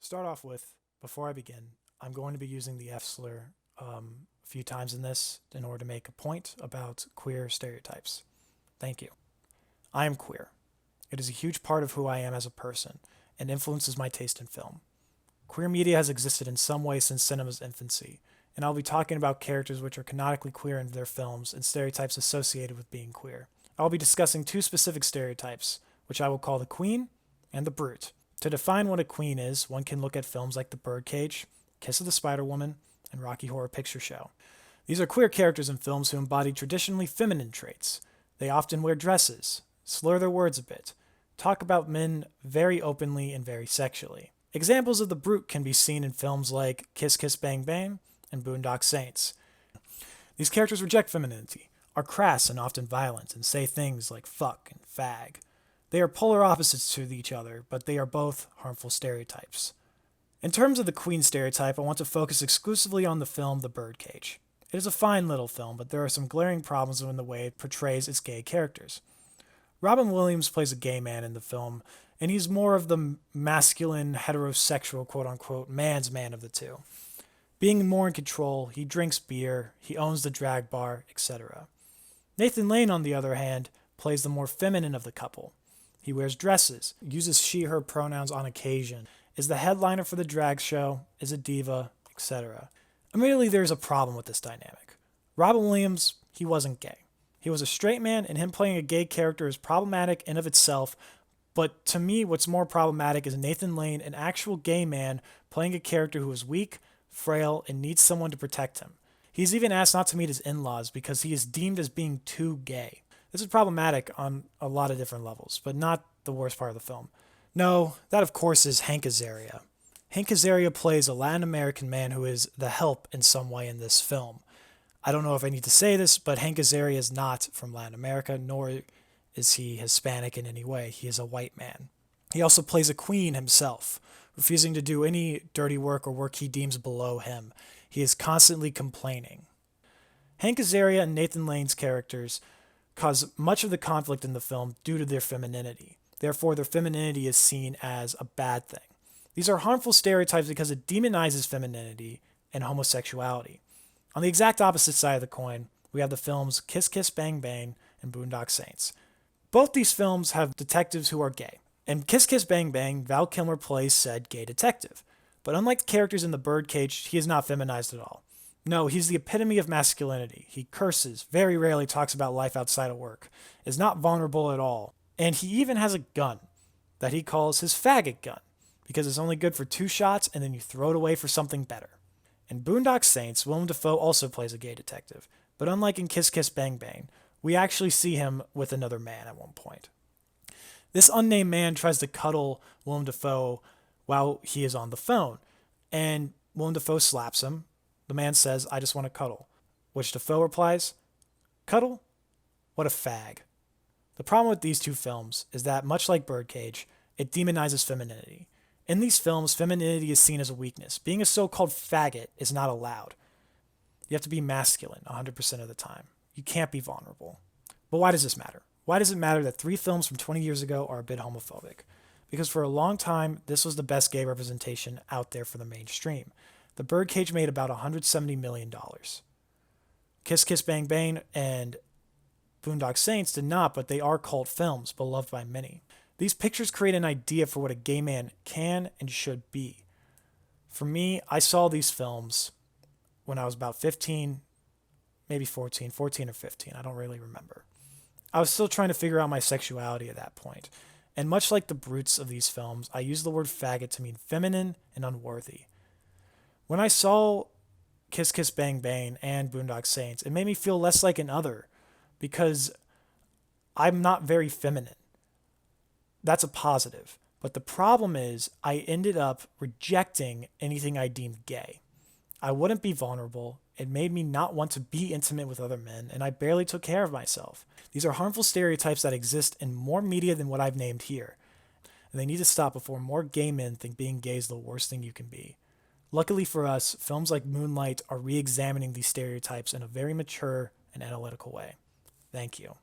Start off with, before I begin, I'm going to be using the F slur a few times in this in order to make a point about queer stereotypes. Thank you. I am queer. It is a huge part of who I am as a person and influences my taste in film. Queer media has existed in some way since cinema's infancy, and I'll be talking about characters which are canonically queer in their films and stereotypes associated with being queer. I'll be discussing two specific stereotypes, which I will call the queen and the brute. To define what a queen is, one can look at films like The Birdcage, Kiss of the Spider Woman, and Rocky Horror Picture Show. These are queer characters in films who embody traditionally feminine traits. They often wear dresses, slur their words a bit, talk about men very openly and very sexually. Examples of the brute can be seen in films like Kiss Kiss Bang Bang and Boondock Saints. These characters reject femininity, are crass and often violent, and say things like fuck and fag. They are polar opposites to each other, but they are both harmful stereotypes. In terms of the queen stereotype, I want to focus exclusively on the film The Birdcage. It is a fine little film, but there are some glaring problems in the way it portrays its gay characters. Robin Williams plays a gay man in the film, and he's more of the masculine, heterosexual, quote-unquote, man's man of the two. Being more in control, he drinks beer, he owns the drag bar, etc. Nathan Lane, on the other hand, plays the more feminine of the couple. He wears dresses, uses she/her pronouns on occasion, is the headliner for the drag show, is a diva, etc. Immediately there's a problem with this dynamic. Robin Williams, he wasn't gay. He was a straight man, and him playing a gay character is problematic in of itself, but to me what's more problematic is Nathan Lane, an actual gay man, playing a character who is weak, frail, and needs someone to protect him. He's even asked not to meet his in-laws because he is deemed as being too gay. This is problematic on a lot of different levels, but not the worst part of the film. No, that of course is Hank Azaria. Hank Azaria plays a Latin American man who is the help in some way in this film. I don't know if I need to say this, but Hank Azaria is not from Latin America, nor is he Hispanic in any way. He is a white man. He also plays a queen himself, refusing to do any dirty work or work he deems below him. He is constantly complaining. Hank Azaria and Nathan Lane's characters cause much of the conflict in the film due to their femininity. Therefore, their femininity is seen as a bad thing. These are harmful stereotypes because it demonizes femininity and homosexuality. On the exact opposite side of the coin, we have the films Kiss Kiss Bang Bang and Boondock Saints. Both these films have detectives who are gay. In Kiss Kiss Bang Bang, Val Kilmer plays said gay detective. But unlike the characters in The Birdcage, he is not feminized at all. No, he's the epitome of masculinity. He curses, very rarely talks about life outside of work, is not vulnerable at all, and he even has a gun that he calls his faggot gun, because it's only good for 2 shots and then you throw it away for something better. In Boondock Saints, Willem Dafoe also plays a gay detective, but unlike in Kiss Kiss Bang Bang, we actually see him with another man at one point. This unnamed man tries to cuddle Willem Dafoe while he is on the phone, and Willem Dafoe slaps him. The man says, "I just want to cuddle," which Dafoe replies, "Cuddle? What a fag." The problem with these two films is that, much like Birdcage, it demonizes femininity. In these films, femininity is seen as a weakness. Being a so-called faggot is not allowed. You have to be masculine 100% of the time. You can't be vulnerable. But why does this matter? Why does it matter that 3 films from 20 years ago are a bit homophobic? Because for a long time, this was the best gay representation out there for the mainstream. The Birdcage made about $170 million. Kiss Kiss Bang Bang and Boondock Saints did not, but they are cult films, beloved by many. These pictures create an idea for what a gay man can and should be. For me, I saw these films when I was about 15, maybe 14 or 15, I don't really remember. I was still trying to figure out my sexuality at that point. And much like the brutes of these films, I use the word faggot to mean feminine and unworthy. When I saw Kiss Kiss Bang Bang and Boondock Saints, it made me feel less like an other because I'm not very feminine. That's a positive. But the problem is I ended up rejecting anything I deemed gay. I wouldn't be vulnerable. It made me not want to be intimate with other men, and I barely took care of myself. These are harmful stereotypes that exist in more media than what I've named here. And they need to stop before more gay men think being gay is the worst thing you can be. Luckily for us, films like Moonlight are re-examining these stereotypes in a very mature and analytical way. Thank you.